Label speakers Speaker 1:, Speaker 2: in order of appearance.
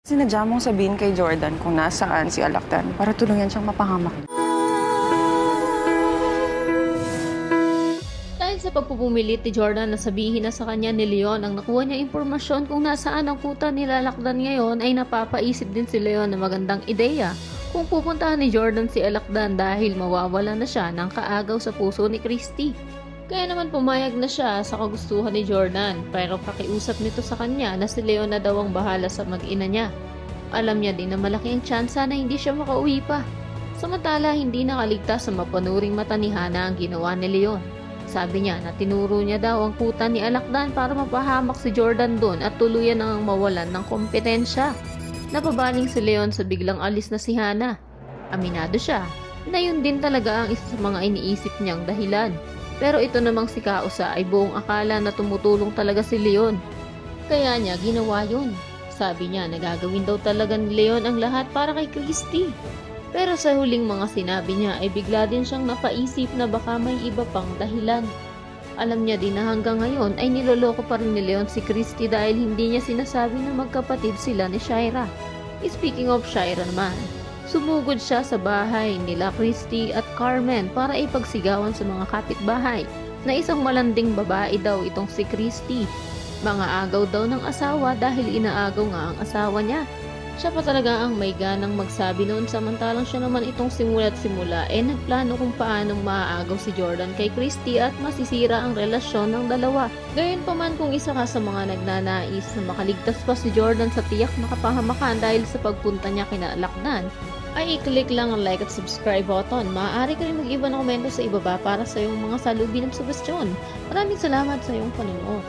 Speaker 1: Sinadya mong sabihin kay Jordan kung nasaan si Alakdan para tulungan siyang mapahamak.
Speaker 2: Dahil sa pagpupumilit ni Jordan na sabihin na sa kanya ni Leon ang nakuha niya impormasyon kung nasaan ang kuta ni Alakdan ngayon, ay napapaisip din si Leon na magandang ideya kung pupuntahan ni Jordan si Alakdan dahil mawawala na siya ng kaagaw sa puso ni Christy. Kaya naman pumayag na siya sa kagustuhan ni Jordan, pero pakiusap nito sa kanya na si Leon na daw ang bahala sa mag-ina niya. Alam niya din na malaki ang tsansa na hindi siya makauwi pa. Samantala, hindi nakaligtas sa mapanuring mata ni Hana ang ginawa ni Leon. Sabi niya na tinuro niya daw ang kuta ni Alakdan para mapahamak si Jordan doon at tuluyan ang mawalan ng kompetensya. Napabaling si Leon sa biglang alis na si Hana. Aminado siya na yun din talaga ang isa sa mga iniisip niyang dahilan. Pero ito namang si Kausa ay buong akala na tumutulong talaga si Leon. Kaya niya ginawa yun. Sabi niya na gagawin daw talaga ni Leon ang lahat para kay Christy. Pero sa huling mga sinabi niya ay bigla din siyang napaisip na baka may iba pang dahilan. Alam niya din na hanggang ngayon ay niloloko pa rin ni Leon si Christy dahil hindi niya sinasabi na magkapatid sila ni Shaira. Speaking of Shaira naman, sumugod siya sa bahay nila Christy at Carmen para ipagsigawan sa mga kapitbahay na isang malanding babae daw itong si Christy. Mga agaw daw ng asawa dahil inaagaw nga ang asawa niya. Siya pa talaga ang may ganang magsabi noon, samantalang siya naman itong simula't simula nagplano kung paanong maaagaw si Jordan kay Christy at masisira ang relasyon ng dalawa. Gayunpaman kung isa ka sa mga nagnanais na makaligtas pa si Jordan sa tiyak na kapahamakan dahil sa pagpunta niya kina Alakdan, ay i-click lang ang like at subscribe button. Maaari ka rin mag-iba ng komento sa ibaba para sa iyong mga salubin at sugestyon. Maraming salamat sa iyong panonood.